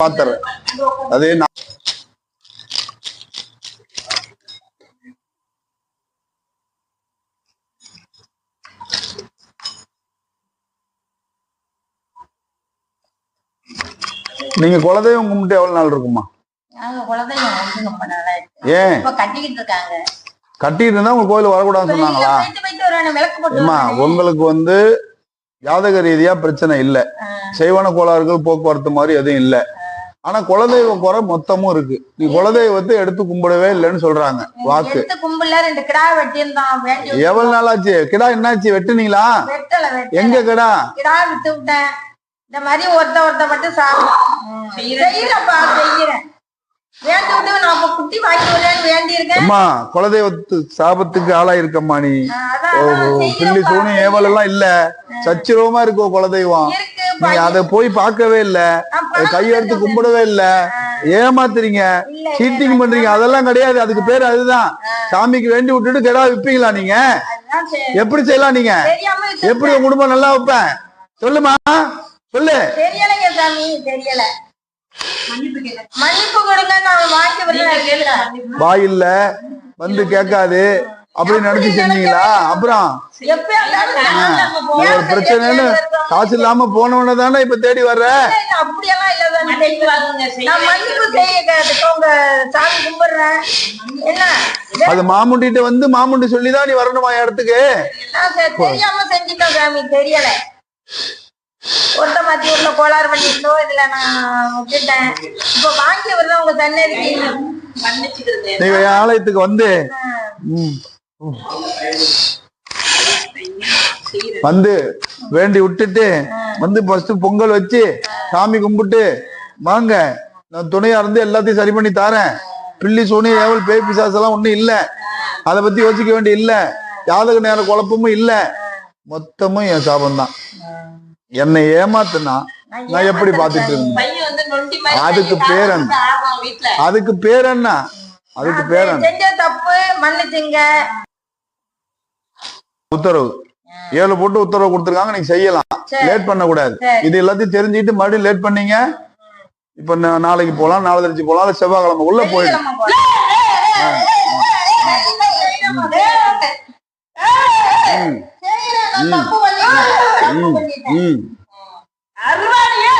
பாத்துறேன். அதே நீங்க குலதெய்வம் கும்பிட்டு எவ்வளவு நாள் இருக்குமா? ஏன் கட்டிட்டு இருந்தா உங்க கோயில் வரக்கூடாதுன்னு சொன்னாங்களா? உங்களுக்கு ஜாதக ரீதியா பிரச்சனை இல்ல, செய்வன கோளாறுகள் போக்குவரத்து மாதிரி எதுவும் இல்ல. ஆனா குலதெய்வ குறை மொத்தமும் இருக்கு. நீ குலதெய்வத்தை எடுத்து கும்பிடவே இல்லைன்னு சொல்றாங்க. வாக்கு எவ்வளவு நாள் ஆச்சு? கிடா என்னாச்சு? வெட்டுனீங்களா? எங்க கிடா? இந்த மாதிரி ஒருத்த மட்டும் குலதெய்வத்து சாபத்துக்கு ஆளாயிருக்கம்மா நீ. பில்லி சூனி ஏவல் எல்லாம் இல்ல, சச்சிரவமா இருக்கோ குலதெய்வம். நீ அதை போய் பார்க்கவே இல்ல, கையெடுத்து கும்பிடவே இல்ல, ஏமாத்துறீங்க, சீட்டிங் பண்றீங்க. அதெல்லாம் கிடையாது. அதுக்கு பேரு அதுதான். சாமிக்கு வேண்டி விட்டுட்டு கெடா விப்பீங்களா? நீங்க எப்படி செய்யலாம்? நீங்க எப்படி உங்க குடும்பம் நல்லா வைப்பேன்? சொல்லுமா, சொல்லு. தெரியலைங்க சாமி, தெரியல. மன்னிப்பு கொடுங்க, நான் வாய் இல்ல வந்து கேட்காது அப்படின்னு நினைச்சு செஞ்சீங்களா? அப்புறம் ஒரு பிரச்சனைன்னு காசு இல்லாம போனவன தானே இப்ப தேடி வர்ற. அப்படியெல்லாம் இல்ல, சாமி கும்பிடுறேன். என்ன அது மாமுண்டிட்ட வந்து மாமுண்டி சொல்லிதான் நீ வரணுமா இடத்துக்கு? தெரியாம செஞ்சுட்டோம் சாமி, தெரியல. ஒருத்த மாத்தி உள்ள கோளாறு பண்ணிட்டோ, இதுல நான் விட்டுட்டேன். இப்ப வாங்கி வருதான் உங்க தண்ணி நீங்க ஆலயத்துக்கு வந்து வேண்டி விட்டுட்டு ஃபர்ஸ்ட் பொங்கல் வச்சு சாமி கும்பிட்டு வாங்க, நான் துணையா இருந்து எல்லாத்தையும் சரி பண்ணி தாரேன். பில்லி சூனி ஏவல் பேய் பிசாசு எல்லாம் ஒண்ணும் இல்ல, அதை பத்தி யோசிக்க வேண்டிய இல்ல, ஜாதக நேர குழப்பமும் இல்ல, மொத்தமும் என் சாபம் தான். என்னை ஏமாத்துனா நான் எப்படி பாத்துட்டு இருந்தேன்? அதுக்கு பேர் என்ன? அதுக்கு பேர் என்ன? அதுக்கு பேர் என்ன? தப்பு மன்னிச்சுங்க. உத்தரவு 7 போட்டு உத்தரவு கொடுத்துருக்காங்க, நீங்க செய்யலாம், லேட் பண்ண கூடாது. இது எல்லாத்தையும் தெரிஞ்சுக்கிட்டு மறுபடியும் லேட் பண்ணீங்க. இப்ப நாளைக்கு போலாம், நாளை கழிச்சு போலாம், செவ்வாய்க்கிழமை உள்ள போயிடும். அருவாடியா